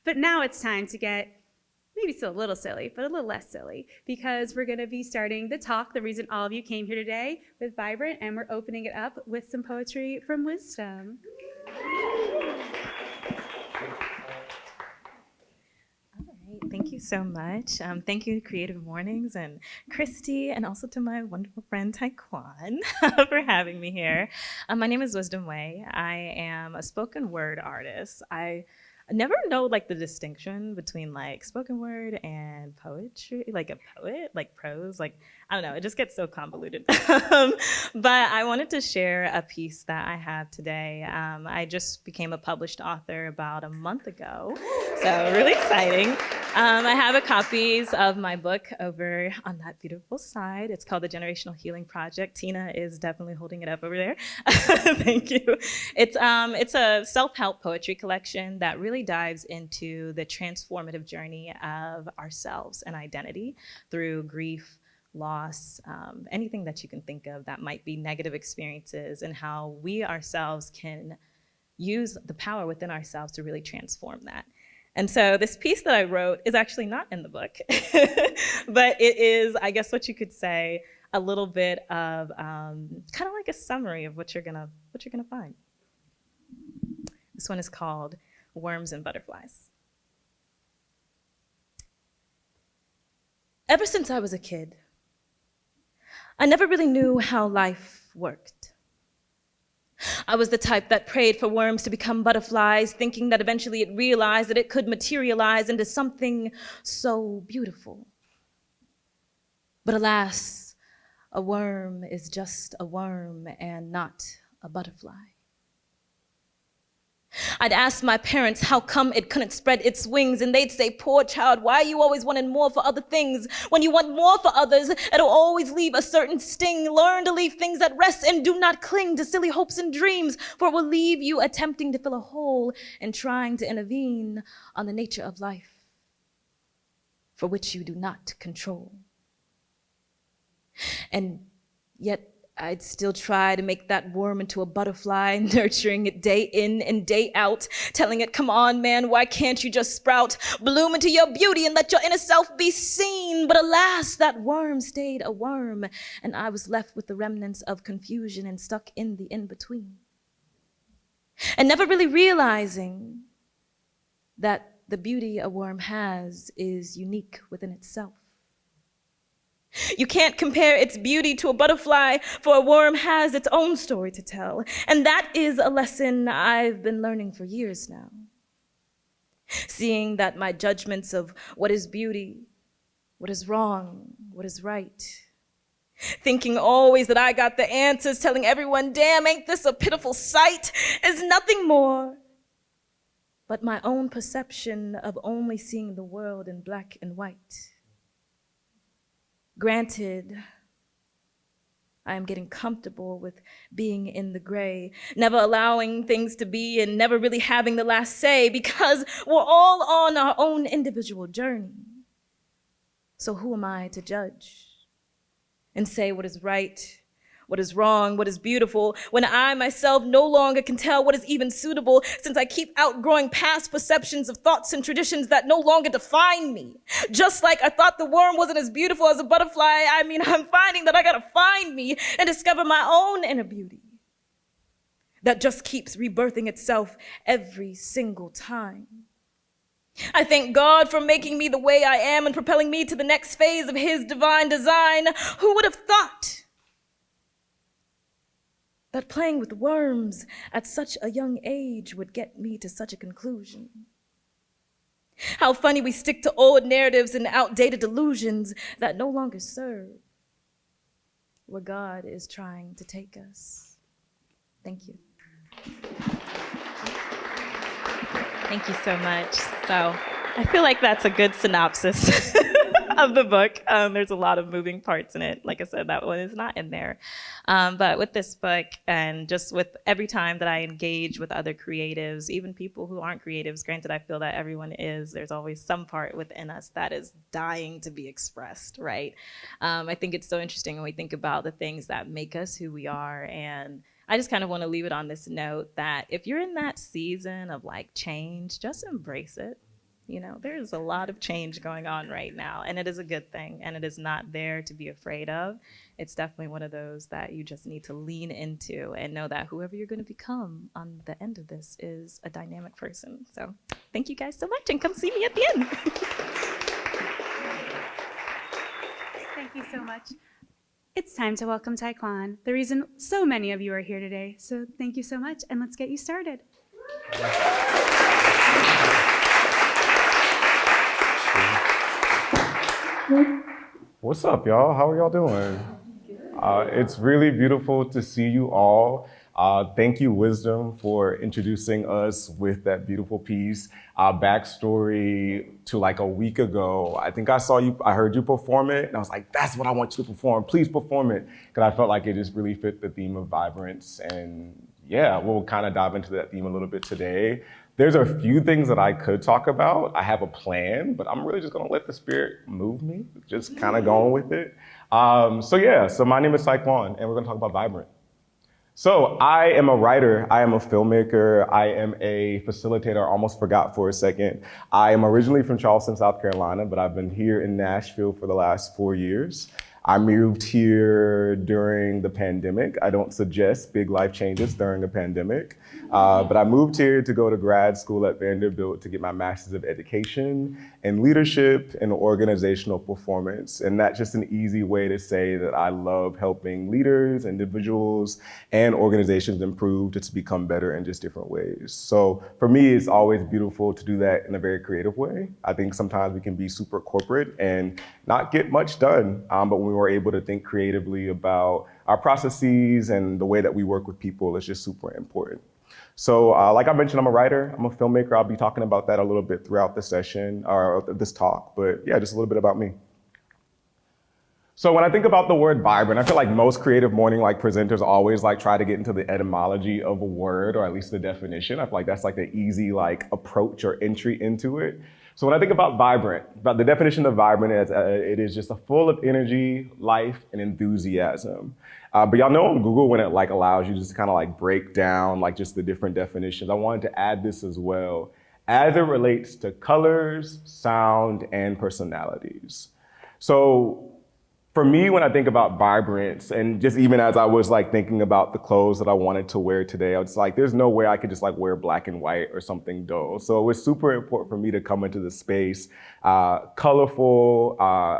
But now it's time to get maybe still a little silly, but a little less silly, because we're going to be starting the talk, the reason all of you came here today, with Vibrant, and we're opening it up with some poetry from wisdom. Thank you so much. Thank you to Creative Mornings and Christy, and also to my wonderful friend Tyquan for having me here. My name is Wisdom Way. I am a spoken word artist. I never know like the distinction between like spoken word and poetry, like a poet, like prose, like I don't know, it just gets so convoluted. But I wanted to share a piece that I have today. I just became a published author about a month ago, so really exciting. I have a copies of my book over on that beautiful side. It's called The Generational Healing Project. Tina is definitely holding it up over there. Thank you. It's a self-help poetry collection that really dives into the transformative journey of ourselves and identity through grief, loss, anything that you can think of that might be negative experiences, and how we ourselves can use the power within ourselves to really transform that. And so this piece that I wrote is actually not in the book, but it is, I guess what you could say, a little bit of kind of like a summary of what you're gonna find. This one is called Worms and Butterflies. Ever since I was a kid, I never really knew how life worked. I was the type that prayed for worms to become butterflies, thinking that eventually it realized that it could materialize into something so beautiful. But alas, a worm is just a worm and not a butterfly. I'd ask my parents how come it couldn't spread its wings, and they'd say, poor child, why are you always wanting more for other things? When you want more for others, it'll always leave a certain sting. Learn to leave things at rest and do not cling to silly hopes and dreams, for it will leave you attempting to fill a hole and trying to intervene on the nature of life, for which you do not control. And yet, I'd still try to make that worm into a butterfly, nurturing it day in and day out, telling it, come on, man, why can't you just sprout, bloom into your beauty and let your inner self be seen? But alas, that worm stayed a worm, and I was left with the remnants of confusion and stuck in the in-between. And never really realizing that the beauty a worm has is unique within itself. You can't compare its beauty to a butterfly, for a worm has its own story to tell. And that is a lesson I've been learning for years now. Seeing that my judgments of what is beauty, what is wrong, what is right, thinking always that I got the answers, telling everyone, damn, ain't this a pitiful sight, is nothing more but my own perception of only seeing the world in black and white. Granted, I am getting comfortable with being in the gray, never allowing things to be and never really having the last say, because we're all on our own individual journey. So who am I to judge and say what is right, what is wrong, what is beautiful, when I myself no longer can tell what is even suitable, since I keep outgrowing past perceptions of thoughts and traditions that no longer define me. Just like I thought the worm wasn't as beautiful as a butterfly, I'm finding that I gotta find me and discover my own inner beauty that just keeps rebirthing itself every single time. I thank God for making me the way I am and propelling me to the next phase of his divine design. Who would have thought that playing with worms at such a young age would get me to such a conclusion? How funny we stick to old narratives and outdated delusions that no longer serve where God is trying to take us. Thank you. Thank you so much. So I feel like that's a good synopsis of the book. There's a lot of moving parts in it. Like I said, that one is not in there. But with this book, and just with every time that I engage with other creatives, even people who aren't creatives, granted I feel that everyone is, there's always some part within us that is dying to be expressed, right? I think it's so interesting when we think about the things that make us who we are. And I just kind of want to leave it on this note that if you're in that season of like change, just embrace it. You know, there is a lot of change going on right now, and it is a good thing, and it is not there to be afraid of. It's definitely one of those that you just need to lean into and know that whoever you're going to become on the end of this is a dynamic person. So thank you guys so much, and come see me at the end. Thank you so much. It's time to welcome Tyquan, the reason so many of you are here today. So thank you so much, and let's get you started. What's up, y'all? How are y'all doing? It's really beautiful to see you all. Thank you, Wisdom, for introducing us with that beautiful piece. Backstory to like a week ago, I think I heard you perform it, and I was like, that's what I want you to perform. Please perform it. Because I felt like it just really fit the theme of vibrance. And yeah, we'll kind of dive into that theme a little bit today. There's a few things that I could talk about. I have a plan, but I'm really just gonna let the spirit move me, just kind of going with it. So my name is Tyquan, and we're gonna talk about vibrant. So I am a writer, I am a filmmaker, I am a facilitator. I almost forgot for a second. I am originally from Charleston, South Carolina, but I've been here in Nashville for the last 4 years. I moved here during the pandemic. I don't suggest big life changes during a pandemic, but I moved here to go to grad school at Vanderbilt to get my Master's of Education in Leadership and Organizational Performance. And that's just an easy way to say that I love helping leaders, individuals, and organizations improve to become better in just different ways. So for me, it's always beautiful to do that in a very creative way. I think sometimes we can be super corporate and not get much done, but when we're able to think creatively about our processes and the way that we work with people is just super important. So like I mentioned, I'm a writer, I'm a filmmaker. I'll be talking about that a little bit throughout the session or this talk, but yeah, just a little bit about me. So when I think about the word vibrant, I feel like most Creative Morning presenters always try to get into the etymology of a word, or at least the definition. I feel like that's the easy approach or entry into it. So when I think about vibrant, the definition of vibrant is it is just full of energy, life, and enthusiasm. But y'all know on Google when it allows you just kind of break down just the different definitions. I wanted to add this as well as it relates to colors, sound, and personalities. So for me, when I think about vibrance, and just even as I was thinking about the clothes that I wanted to wear today, I was there's no way I could just wear black and white or something dull. So it was super important for me to come into the space colorful,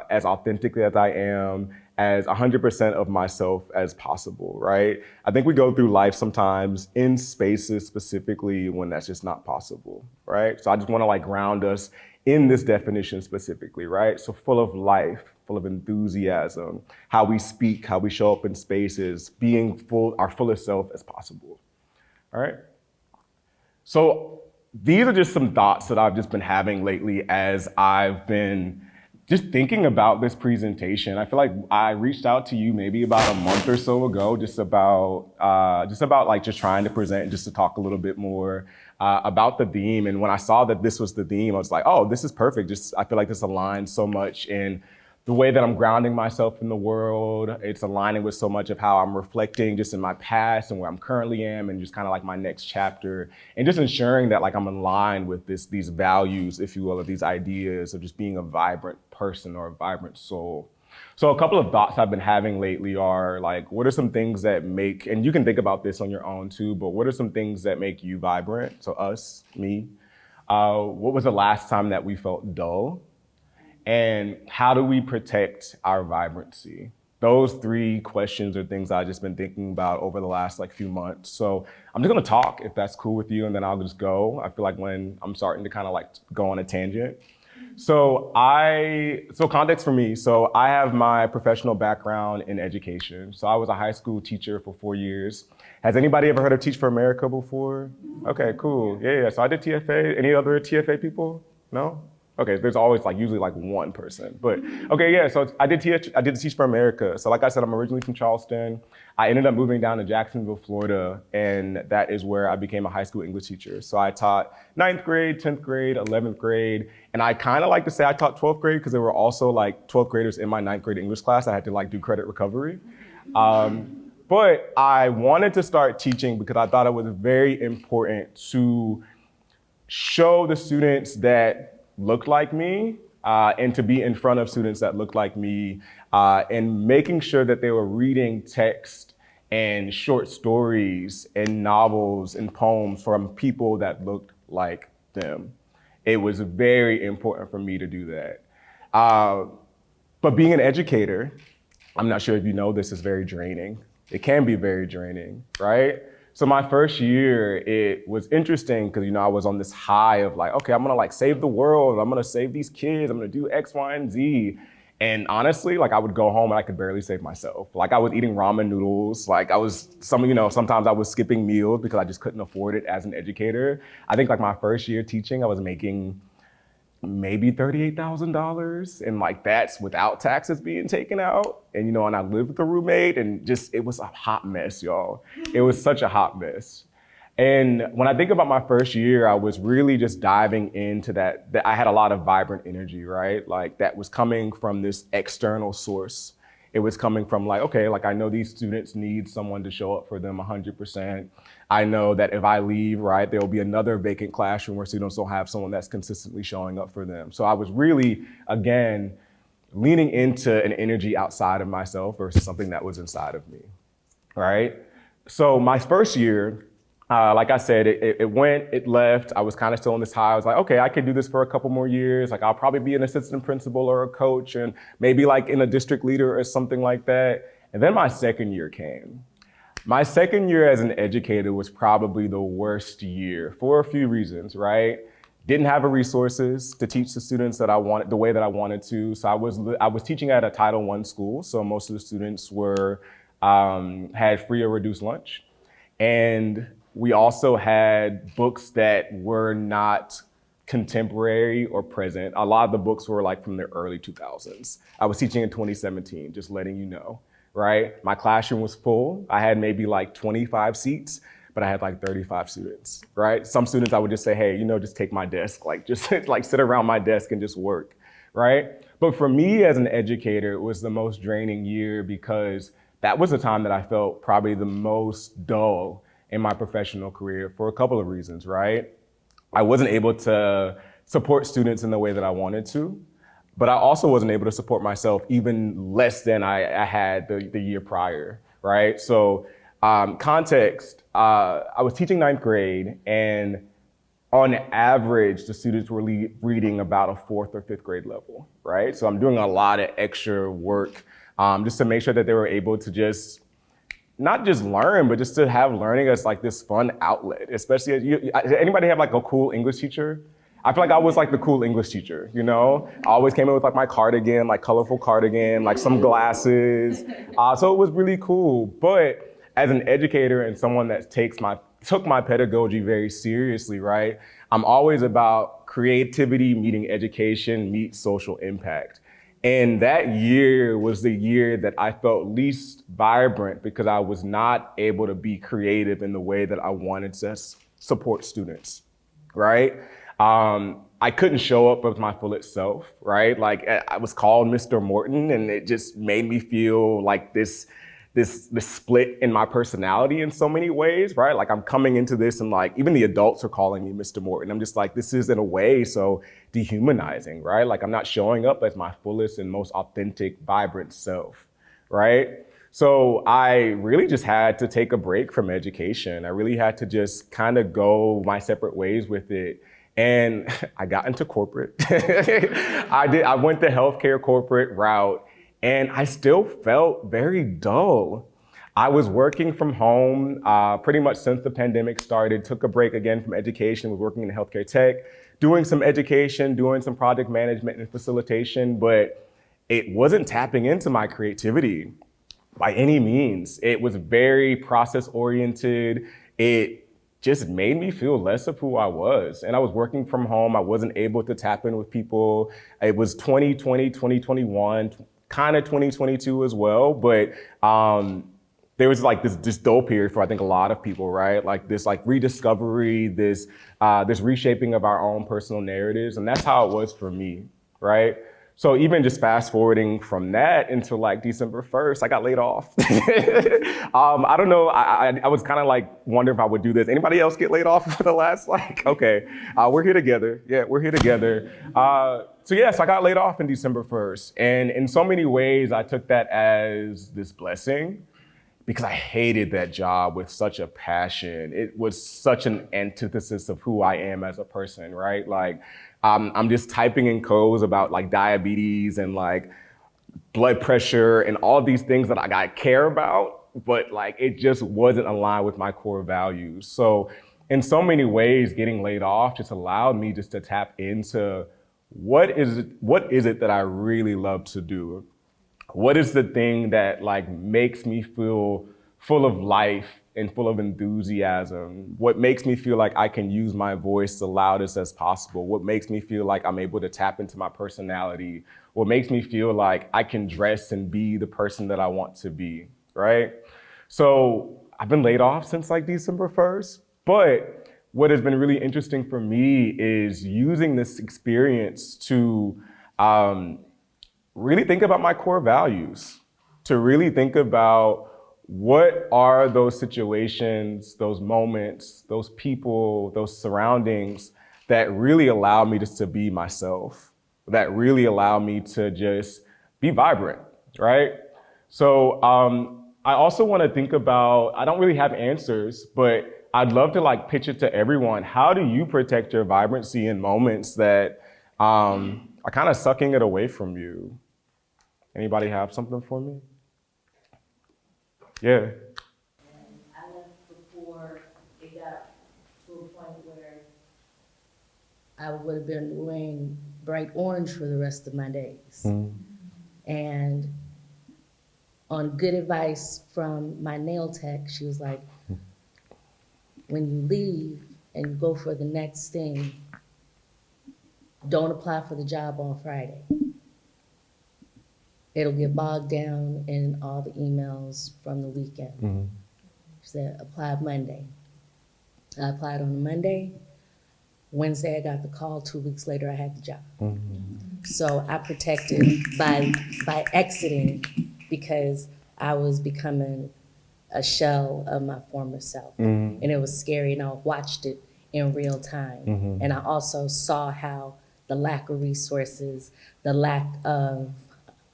as authentically as I am, as 100% of myself as possible, right? I think we go through life sometimes in spaces specifically when that's just not possible, right? So I just want to ground us in this definition specifically, right? So full of life, full of enthusiasm, how we speak, how we show up in spaces, being our fullest self as possible, all right? So these are just some thoughts that I've just been having lately as I've been just thinking about this presentation. I feel like I reached out to you maybe about a month or so ago, just about just trying to present and just to talk a little bit more about the theme. And when I saw that this was the theme, I was like, oh, this is perfect. I feel like this aligns so much in the way that I'm grounding myself in the world. It's aligning with so much of how I'm reflecting just in my past and where I'm currently am, and just kind of my next chapter, and just ensuring that I'm in line with these values, if you will, or these ideas of just being a vibrant person or a vibrant soul. So a couple of thoughts I've been having lately are what are some things that make, and you can think about this on your own too, but what are some things that make you vibrant? So us, me. What was the last time that we felt dull? And how do we protect our vibrancy? Those 3 questions are things I've just been thinking about over the last few months. So I'm just gonna talk if that's cool with you, and then I'll just go. I feel like when I'm starting to kind of go on a tangent. So context for me, so I have my professional background in education. So I was a high school teacher for 4 years. Has anybody ever heard of Teach for America before? Okay, cool, yeah. So I did TFA. Any other TFA people? No? Okay, there's always usually one person, but okay, yeah. So I did Teach for America. So like I said, I'm originally from Charleston. I ended up moving down to Jacksonville, Florida, and that is where I became a high school English teacher. So I taught 9th grade, 10th grade, 11th grade, and I kind of like to say I taught 12th grade because there were also 12th graders in my 9th grade English class. I had to do credit recovery. But I wanted to start teaching because I thought it was very important to show the students that looked like me and to be in front of students that looked like me and making sure that they were reading text and short stories and novels and poems from people that looked like them. It was very important for me to do that. But being an educator, I'm not sure if you know this, is very draining. It can be very draining, right? So my first year, it was interesting because, I was on this high of like, okay, I'm gonna like save the world. I'm gonna save these kids. I'm gonna do X, Y, and Z. And honestly, like I would go home and I could barely save myself. Like I was eating ramen noodles. Like sometimes I was skipping meals because I just couldn't afford it as an educator. I think like my first year teaching, I was making maybe $38,000, and like that's without taxes being taken out. And and I lived with a roommate, and just it was a hot mess, y'all. It was such a hot mess. And when I think about my first year, I was really just diving into that I had a lot of vibrant energy, right? Like that was coming from this external source. It was coming from like, okay, like I know these students need someone to show up for them 100%. I know that if I leave, right, there'll be another vacant classroom where students don't have someone that's consistently showing up for them. So I was really, again, leaning into an energy outside of myself versus something that was inside of me, right? So my first year, like I said, it went, it left. I was kind of still on this high. I was like, okay, I could do this for a couple more years. Like I'll probably be an assistant principal or a coach and maybe like in a district leader or something like that. And then my second year came. My second year as an educator was probably the worst year for a few reasons, right? Didn't have the resources to teach the students that I wanted, the way that I wanted to. So I was teaching at a Title I school. So most of the students had free or reduced lunch. And we also had books that were not contemporary or present. A lot of the books were like from the early 2000s. I was teaching in 2017, just letting you know, right? My classroom was full. I had maybe like 25 seats, but I had like 35 students, right? Some students I would just say, hey, just take my desk, like just like sit around my desk and just work, right? But for me as an educator, it was the most draining year because that was the time that I felt probably the most dull in my professional career for a couple of reasons, right? I wasn't able to support students in the way that I wanted to, but I also wasn't able to support myself even less than I had the year prior, right? So context, I was teaching ninth grade, and on average, the students were reading about a fourth or fifth grade level, right? So I'm doing a lot of extra work just to make sure that they were able to not just learn, but just to have learning as like this fun outlet, especially, anybody have like a cool English teacher? I feel like I was like the cool English teacher, I always came in with like my cardigan, like colorful cardigan, like some glasses. So it was really cool. But as an educator and someone that took my pedagogy very seriously, right? I'm always about creativity meeting education meets social impact. And that year was the year that I felt least vibrant because I was not able to be creative in the way that I wanted to support students, right? I couldn't show up as my fullest self, right? Like I was called Mr. Morton, and it just made me feel like this split in my personality in so many ways, right? Like I'm coming into this and like, even the adults are calling me Mr. Morton. I'm just like, this is in a way so dehumanizing, right? Like I'm not showing up as my fullest and most authentic, vibrant self, right? So I really just had to take a break from education. I really had to just kind of go my separate ways with it. And I got into corporate. I went the healthcare corporate route. And I still felt very dull. I was working from home pretty much since the pandemic started, took a break again from education, was working in healthcare tech, doing some education, doing some project management and facilitation, but it wasn't tapping into my creativity by any means. It was very process oriented. It just made me feel less of who I was. And I was working from home. I wasn't able to tap in with people. It was 2020, 2021, kind of 2022 as well, but there was like this dull period for I think a lot of people, right? Like this like rediscovery, this reshaping of our own personal narratives, and that's how it was for me, right? So even just fast forwarding from that into like December 1st, I got laid off. I don't know. I was kind of like wondering if I would do this. Anybody else get laid off for the last okay, we're here together. Yeah, we're here together. So yes, I got laid off in December 1st. And in so many ways, I took that as this blessing because I hated that job with such a passion. It was such an antithesis of who I am as a person, right? Like, I'm just typing in codes about like diabetes and like blood pressure and all these things that I care about, but like it just wasn't aligned with my core values. So in so many ways, getting laid off just allowed me just to tap into what is it that I really love to do? What is the thing that like makes me feel full of life and full of enthusiasm? What makes me feel like I can use my voice the loudest as possible? What makes me feel like I'm able to tap into my personality? What makes me feel like I can dress and be the person that I want to be, right? So I've been laid off since like December 1st, but what has been really interesting for me is using this experience to really think about my core values, to really think about what are those situations, those moments, those people, those surroundings that really allow me just to be myself, that really allow me to just be vibrant, right? So I also want to think about, I don't really have answers, but I'd love to like pitch it to everyone. How do you protect your vibrancy in moments that are kind of sucking it away from you? Anybody have something for me? Yeah. And I left before it got to a point where I would have been wearing bright orange for the rest of my days. And on good advice from my nail tech, she was like, when you leave and you go for the next thing, don't apply for the job on Friday. It'll get bogged down in all the emails from the weekend. She said, apply Monday. I applied on a Monday. Wednesday, I got the call. 2 weeks later, I had the job. So I protected by exiting because I was becoming a shell of my former self. And it was scary, and I watched it in real time. And I also saw how the lack of resources, the lack of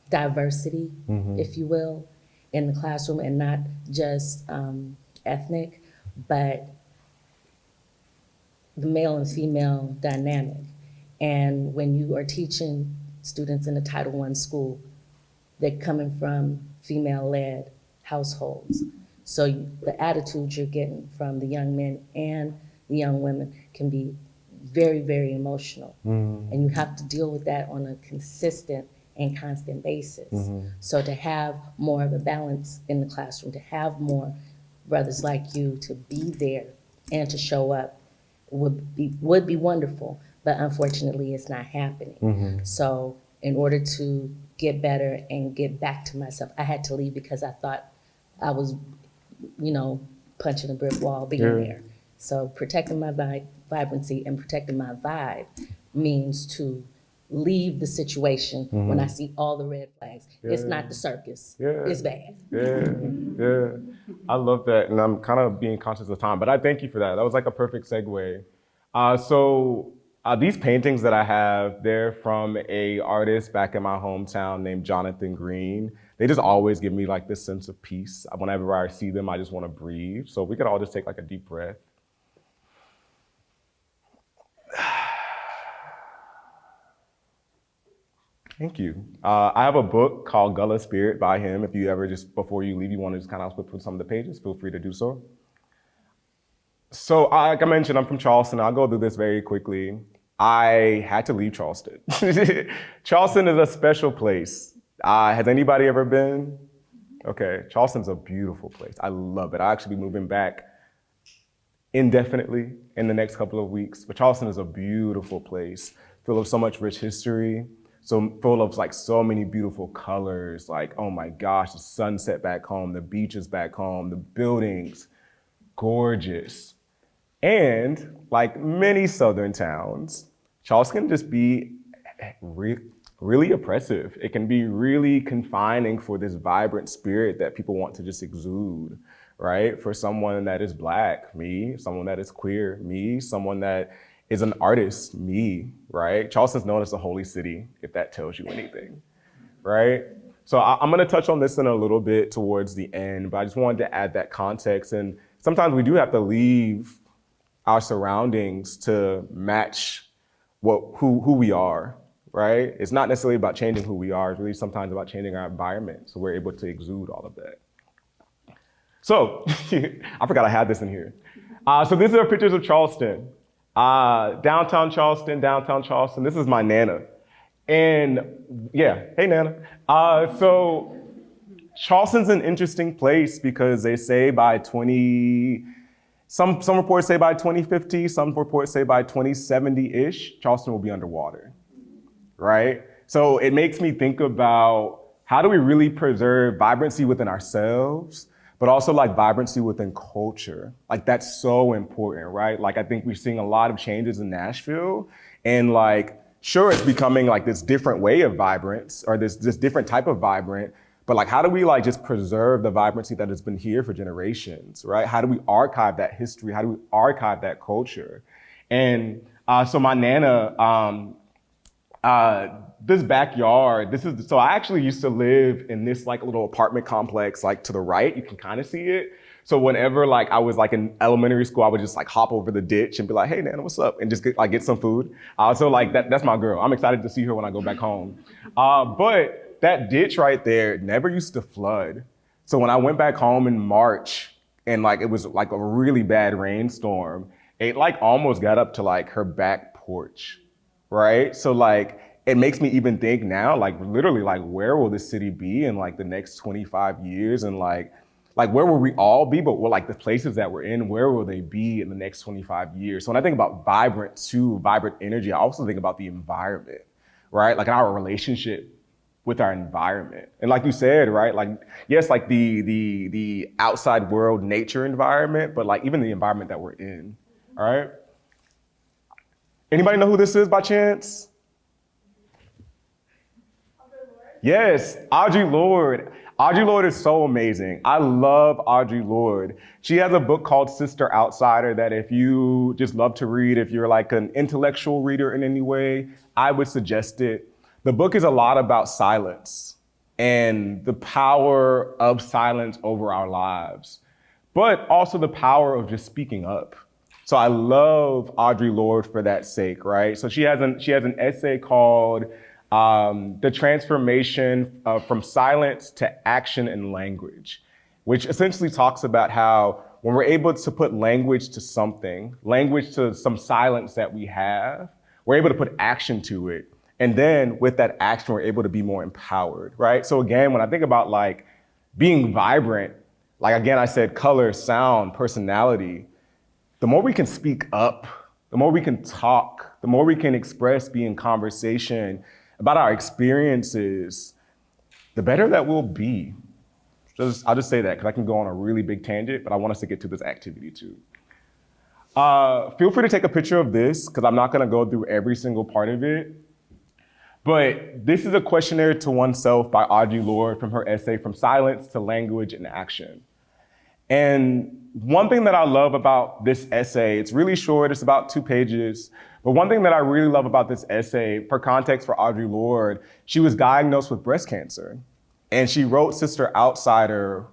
diversity, if you will, in the classroom, and not just ethnic, but the male and female dynamic. And when you are teaching students in a Title I school, they're coming from female-led households. So the attitudes you're getting from the young men and the young women can be very, very emotional. And you have to deal with that on a consistent and constant basis. So to have more of a balance in the classroom, to have more brothers like you to be there and to show up would be wonderful, but unfortunately it's not happening. So in order to get better and get back to myself, I had to leave because I thought I was, punching a brick wall being there. So protecting my vibrancy and protecting my vibe means to leave the situation when I see all the red flags. It's not the circus. It's bad. Yeah. I love that. And I'm kind of being conscious of time, but I thank you for that. That was like a perfect segue. So these paintings that I have, they're from a artist back in my hometown named Jonathan Green. They just always give me like this sense of peace. Whenever I see them, I just want to breathe. So we could all just take like a deep breath. Thank you. I have a book called Gullah Spirit by him. If you ever just, before you leave, you want to just kind of flip through some of the pages, feel free to do so. So like I mentioned, I'm from Charleston. I'll go through this very quickly. I had to leave Charleston. Charleston is a special place. Has anybody ever been? Okay, Charleston's a beautiful place. I love it. I'll actually be moving back indefinitely in the next couple of weeks. But Charleston is a beautiful place, full of so much rich history. So full of like so many beautiful colors, like, oh my gosh, the sunset back home, the beaches back home, the buildings, gorgeous. And like many Southern towns, Charleston can just be really oppressive. It can be really confining for this vibrant spirit that people want to just exude, right? For someone that is Black, me, someone that is queer, me, someone that is an artist, me, right? Charleston's known as the holy city, if that tells you anything, right? So I'm gonna touch on this in a little bit towards the end, but I just wanted to add that context. And sometimes we do have to leave our surroundings to match who we are, right? It's not necessarily about changing who we are, it's really sometimes about changing our environment so we're able to exude all of that. So, I forgot I had this in here. So these are pictures of Charleston. Downtown Charleston. This is my Nana. And yeah, hey Nana. So Charleston's an interesting place because they say by some reports say by 2050, some reports say by 2070-ish, Charleston will be underwater, right? So it makes me think about how do we really preserve vibrancy within ourselves, but also like vibrancy within culture. Like that's so important, right? Like I think we're seeing a lot of changes in Nashville and like, sure, it's becoming like this different way of vibrance or this different type of vibrant, but like how do we like just preserve the vibrancy that has been here for generations, right? How do we archive that history? How do we archive that culture? And so my Nana, this backyard, so I actually used to live in this like little apartment complex, like to the right, you can kind of see it. So whenever like I was like in elementary school, I would just like hop over the ditch and be like, hey Nana, what's up? And just get some food. So like that's my girl. I'm excited to see her when I go back home. But that ditch right there never used to flood. So when I went back home in March and like it was like a really bad rainstorm, it like almost got up to like her back porch. Right? So like, it makes me even think now, like literally like, where will this city be in like the next 25 years? And like where will we all be? But like the places that we're in, where will they be in the next 25 years? So when I think about vibrant energy, I also think about the environment, right? Like our relationship with our environment. And like you said, right? Like, yes, like the outside world, nature environment, but like even the environment that we're in, all right? Anybody know who this is by chance? Yes, Audre Lorde. Audre Lorde is so amazing. I love Audre Lorde. She has a book called Sister Outsider that if you just love to read, if you're like an intellectual reader in any way, I would suggest it. The book is a lot about silence and the power of silence over our lives, but also the power of just speaking up. So I love Audre Lorde for that sake, right? So she has an essay called The Transformation from Silence to Action and Language, which essentially talks about how when we're able to put language to something, language to some silence that we have, we're able to put action to it. And then with that action, we're able to be more empowered, right? So again, when I think about like being vibrant, like again, I said color, sound, personality, the more we can speak up, the more we can talk, the more we can express, be in conversation about our experiences, the better that we'll be. I'll just say that because I can go on a really big tangent, but I want us to get to this activity too. Feel free to take a picture of this because I'm not going to go through every single part of it. But this is a questionnaire to oneself by Audre Lorde from her essay, From Silence to Language and Action. And one thing that I love about this essay, it's really short, it's about 2 pages, but one thing that I really love about this essay, for context for Audre Lorde, she was diagnosed with breast cancer. And she wrote Sister Outsider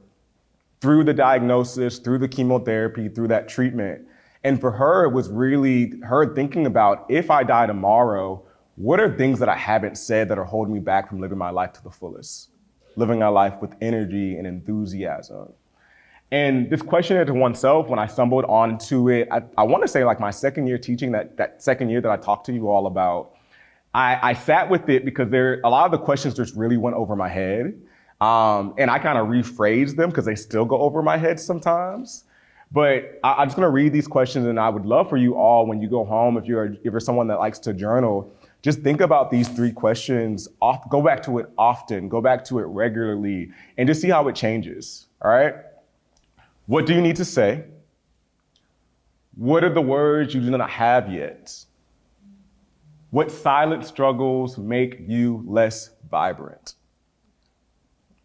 through the diagnosis, through the chemotherapy, through that treatment. And for her, it was really her thinking about, if I die tomorrow, what are things that I haven't said that are holding me back from living my life to the fullest? Living my life with energy and enthusiasm. And this questionnaire to oneself, when I stumbled onto it, I want to say like my second year teaching, that second year that I talked to you all about, I sat with it because a lot of the questions just really went over my head. And I kind of rephrased them because they still go over my head sometimes. But I'm just going to read these questions, and I would love for you all, when you go home, if you're someone that likes to journal, just think about these 3 questions, go back to it often, go back to it regularly, and just see how it changes, all right? What do you need to say? What are the words you do not have yet? What silent struggles make you less vibrant?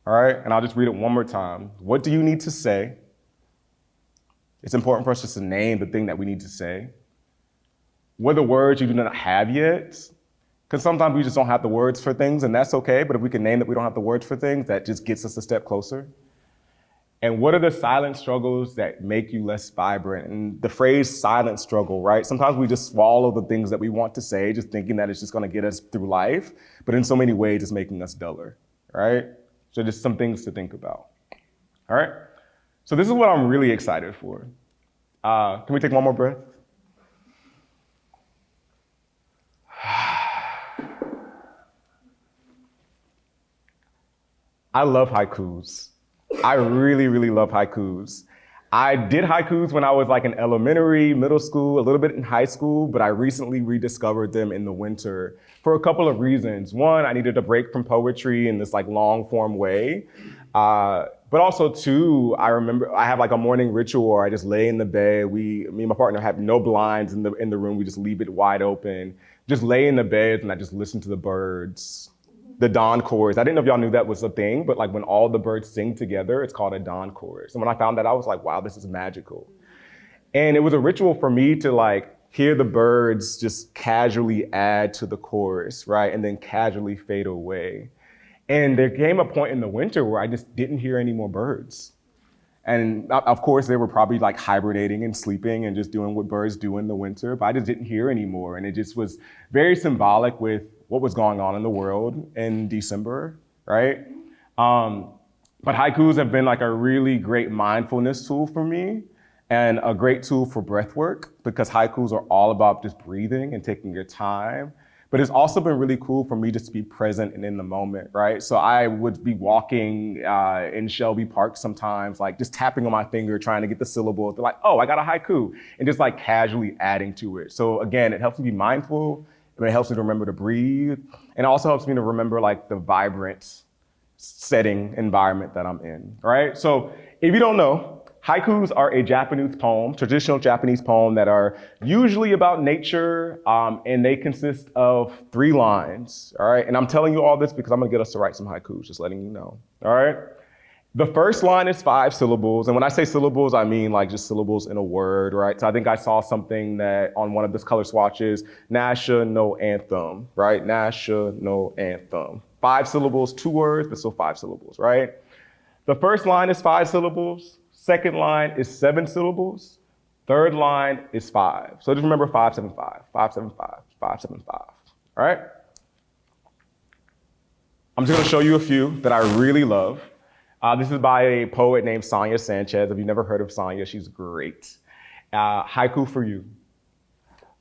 All right, and I'll just read it one more time. What do you need to say? It's important for us just to name the thing that we need to say. What are the words you do not have yet? Because sometimes we just don't have the words for things, and that's okay, but if we can name that we don't have the words for things, that just gets us a step closer. And what are the silent struggles that make you less vibrant? And the phrase silent struggle, right? Sometimes we just swallow the things that we want to say, just thinking that it's just gonna get us through life, but in so many ways it's making us duller, right? So just some things to think about, all right? So this is what I'm really excited for. Can we take one more breath? I love haikus. I really, really love haikus. I did haikus when I was like in elementary, middle school, a little bit in high school, but I recently rediscovered them in the winter for a couple of reasons. One, I needed a break from poetry in this like long form way. But also two, I remember I have like a morning ritual where I just lay in the bed. Me and my partner have no blinds in the room. We just leave it wide open. Just lay in the bed and I just listen to the birds. The dawn chorus. I didn't know if y'all knew that was a thing, but like when all the birds sing together, it's called a dawn chorus. And when I found that, I was like, wow, this is magical. And it was a ritual for me to like hear the birds just casually add to the chorus, right? And then casually fade away. And there came a point in the winter where I just didn't hear any more birds. And of course, they were probably like hibernating and sleeping and just doing what birds do in the winter, but I just didn't hear anymore. And it just was very symbolic with what was going on in the world in December, right? But haikus have been like a really great mindfulness tool for me and a great tool for breath work because haikus are all about just breathing and taking your time. But it's also been really cool for me just to be present and in the moment, right? So I would be walking in Shelby Park sometimes, like just tapping on my finger, trying to get the syllable. They're like, oh, I got a haiku, and just like casually adding to it. So again, it helps me be mindful. It helps me to remember to breathe. And it also helps me to remember like the vibrant setting environment that I'm in, right? So if you don't know, haikus are a Japanese poem, traditional Japanese poem that are usually about nature, and they consist of 3 lines, all right? And I'm telling you all this because I'm gonna get us to write some haikus, just letting you know, all right? The first line is 5 syllables, and when I say syllables, I mean like just syllables in a word, right? So I think I saw something that on one of the color swatches, National Anthem, right? National Anthem. 5 syllables, 2 words, but still 5 syllables, right? The first line is 5 syllables. Second line is 7 syllables. Third line is 5. So just remember 575, 575, 575, all right? I'm just gonna show you a few that I really love. This is by a poet named Sonia Sanchez. If you've never heard of Sonia, she's great. Haiku for you.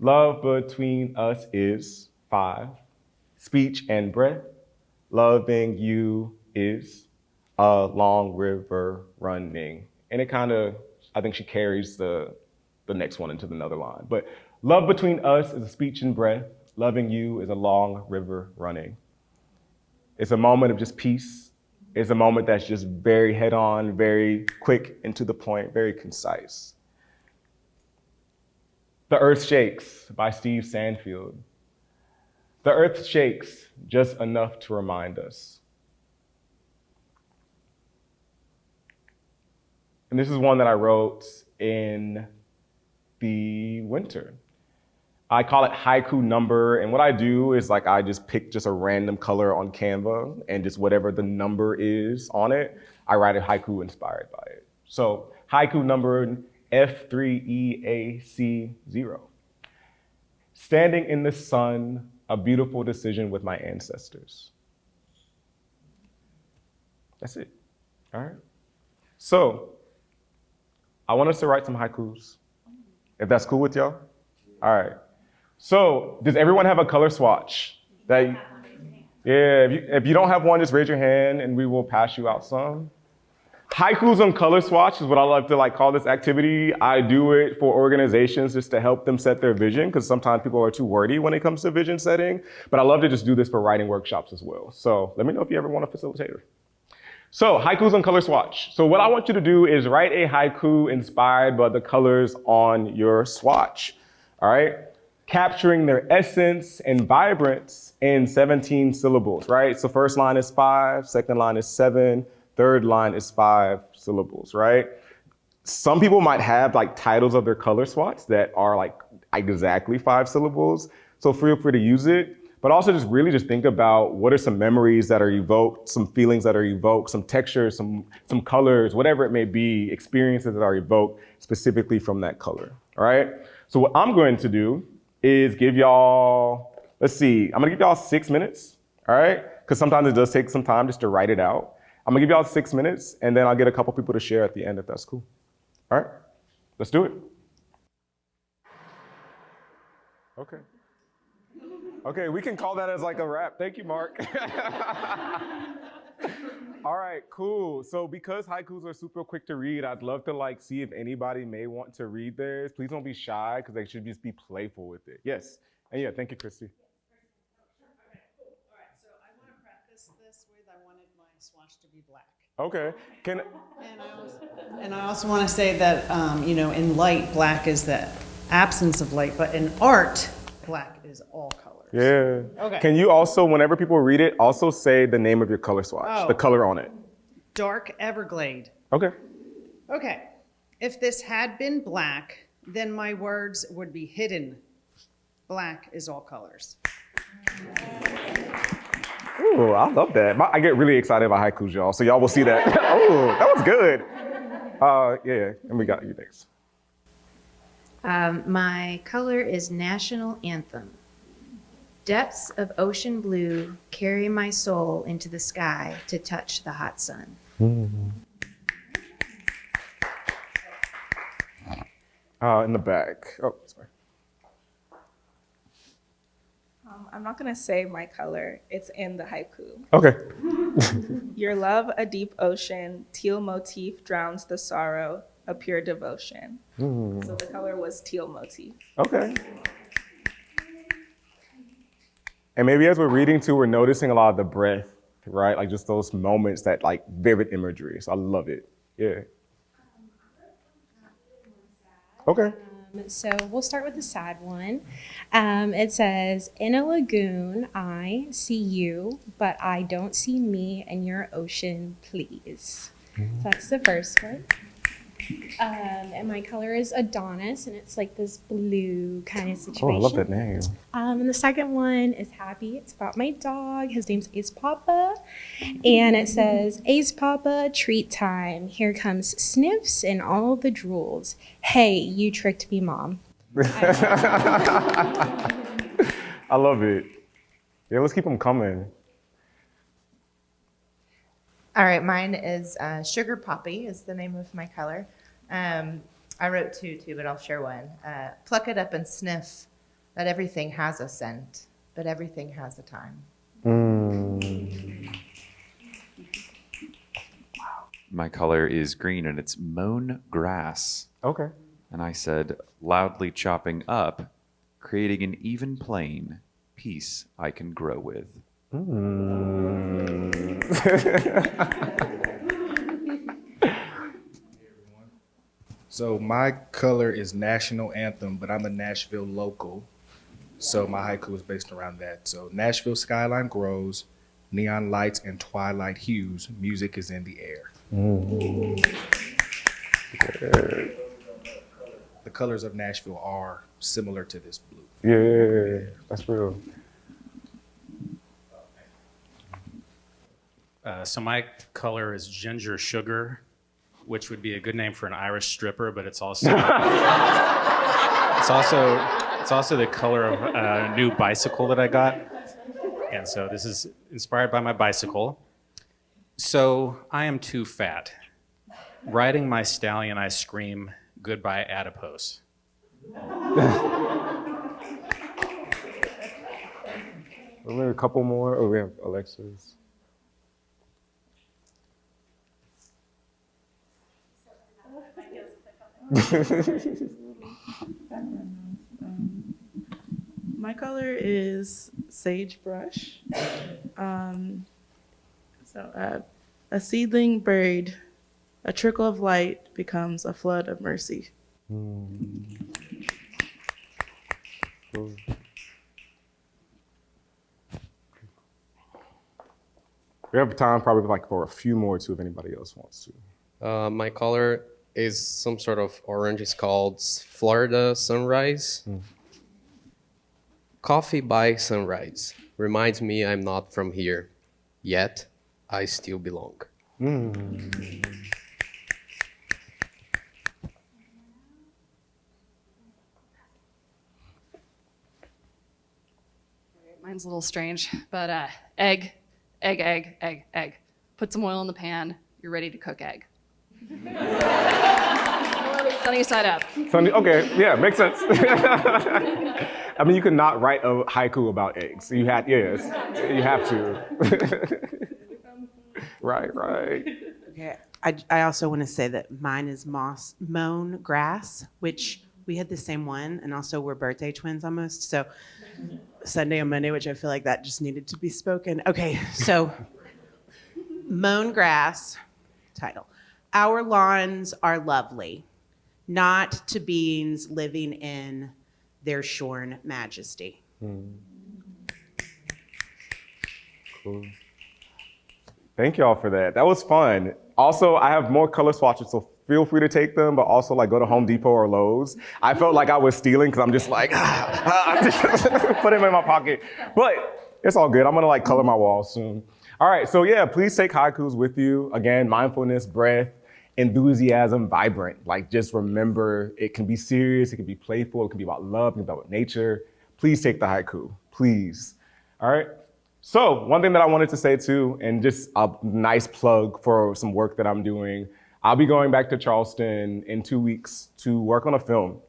Love between us is 5. Speech and breath. Loving you is a long river running. And it kind of, I think she carries the next one into another line. But love between us is a speech and breath. Loving you is a long river running. It's a moment of just peace. It's a moment that's just very head-on, very quick and to the point, very concise. The Earth Shakes by Steve Sandfield. The earth shakes just enough to remind us. And this is one that I wrote in the winter. I call it haiku number, and what I do is like I just pick just a random color on Canva, and just whatever the number is on it, I write a haiku inspired by it. So haiku number F3EAC0. Standing in the sun, a beautiful decision with my ancestors. That's it, all right? So I want us to write some haikus, if that's cool with y'all. All right. So, does everyone have a color swatch? Yeah, if you don't have one, just raise your hand and we will pass you out some. Haikus on color swatch is what I love to call this activity. I do it for organizations just to help them set their vision, because sometimes people are too wordy when it comes to vision setting, but I love to just do this for writing workshops as well. So let me know if you ever want a facilitator. So haikus on color swatch. So what I want you to do is write a haiku inspired by the colors on your swatch, all right? capturing their essence and vibrance in 17 syllables, right? So first line is 5, second line is 7, third line is 5 syllables, right? Some people might have like titles of their color swatch that are like exactly 5 syllables. So feel free to use it, but also just really just think about what are some memories that are evoked, some feelings that are evoked, some textures, some colors, whatever it may be, experiences that are evoked specifically from that color, all right? So what I'm going to do is give y'all, let's see, I'm gonna give y'all 6 minutes, all right? Because sometimes it does take some time just to write it out. I'm gonna give y'all 6 minutes, and then I'll get a couple people to share at the end if that's cool. All right, let's do it. Okay. Okay, we can call that as like a wrap. Thank you, Mark. All right, cool. So because haikus are super quick to read, I'd love to like see if anybody may want to read theirs. Please don't be shy because they should just be playful with it. Yes, and yeah, thank you, Christy. All right, so I want to practice this with, I wanted my swatch to be black. Okay, And I also want to say that, in light, black is the absence of light, but in art, black is all colors. Yeah. Okay. Can you also, whenever people read it, also say the name of your color swatch, the color on it? Dark Everglade. Okay. Okay. If this had been black, then my words would be hidden. Black is all colors. Ooh, I love that. I get really excited about haikus, y'all. So y'all will see that. Oh, that was good. Yeah, and we got you next. My color is National Anthem. Depths of ocean blue carry my soul into the sky to touch the hot sun. In the back. Oh, sorry. I'm not going to say my color. It's in the haiku. Okay. Your love, a deep ocean, teal motif drowns the sorrow, a pure devotion. So the color was teal motif. Okay. And maybe as we're reading too, we're noticing a lot of the breath, right? Like just those moments that like vivid imagery. So I love it. Yeah. Okay. So we'll start with the sad one. It says, in a lagoon, I see you, but I don't see me in your ocean, please. So that's the first one. And my color is Adonis, and it's like this blue kind of situation. Oh, I love that name. And the second one is happy. It's about my dog. His name's Ace Papa. And it says, Ace Papa, treat time. Here comes sniffs and all the drools. Hey, you tricked me, Mom. I love it. Yeah, let's keep them coming. All right, mine is Sugar Poppy is the name of my color. I wrote two too, but I'll share one. Pluck it up and sniff that everything has a scent, but everything has a time. My color is green and it's mown grass. Okay. And I said, loudly chopping up, creating an even plane, peace I can grow with. So my color is National Anthem, but I'm a Nashville local. So my haiku is based around that. So Nashville skyline grows, neon lights and twilight hues, music is in the air. The colors of Nashville are similar to this blue. Yeah, that's real. So my color is Ginger Sugar, which would be a good name for an Irish stripper, but it's also it's also the color of a new bicycle that I got. And so this is inspired by my bicycle. So I am too fat. Riding my stallion, I scream, goodbye adipose. Maybe a couple more. Oh, we have Alexa's. My color is sagebrush. A seedling buried, a trickle of light becomes a flood of mercy. Cool. We have time probably like for a few more too if anybody else wants to. My color is some sort of orange. It's called Florida Sunrise. Coffee by sunrise reminds me I'm not from here, yet I still belong. Mine's a little strange, but egg, egg, egg, egg, egg. Put some oil in the pan, you're ready to cook egg. Sunny side up. Sunny, okay, yeah, makes sense. I mean, you could not write a haiku about eggs. You have to. Right. Okay. I also want to say that mine is mown grass, which we had the same one, and also we're birthday twins almost. So Sunday and Monday, which I feel like that just needed to be spoken. Okay, so mown grass, title. Our lawns are lovely, not to beings living in their shorn majesty. Cool. Thank y'all for that. That was fun. Also, I have more color swatches, so feel free to take them, but also like go to Home Depot or Lowe's. I felt like I was stealing because I'm just like, put them in my pocket. But it's all good. I'm gonna like color my walls soon. All right, so yeah, please take haikus with you. Again, mindfulness, breath, enthusiasm, vibrant. Like just remember, it can be serious, it can be playful, it can be about love, it can be about nature. Please take the haiku, please. All right. So one thing that I wanted to say too, and just a nice plug for some work that I'm doing, I'll be going back to Charleston in 2 weeks to work on a film.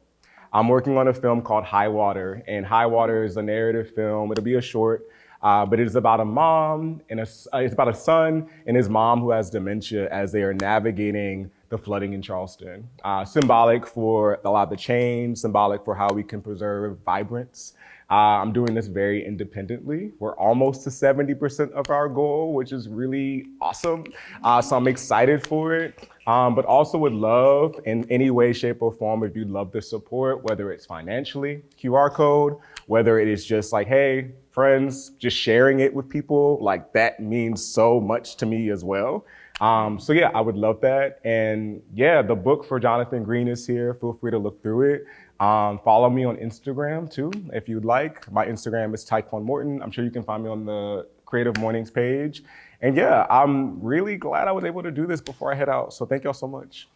I'm working on a film called High Water, and High Water is a narrative film. It'll be a short, but it is about a mom and it's about a son and his mom who has dementia as they are navigating the flooding in Charleston. Symbolic for a lot of the change, symbolic for how we can preserve vibrance. I'm doing this very independently. We're almost to 70% of our goal, which is really awesome. So I'm excited for it, but also would love in any way, shape, or form, if you'd love the support, whether it's financially, QR code, whether it is just like, hey, friends, just sharing it with people, like that means so much to me as well. So yeah, I would love that. And yeah, the book for Jonathan Green is here. Feel free to look through it. Follow me on Instagram too, if you'd like. My Instagram is Tyquan Morton. I'm sure you can find me on the Creative Mornings page. And yeah, I'm really glad I was able to do this before I head out. So thank y'all so much.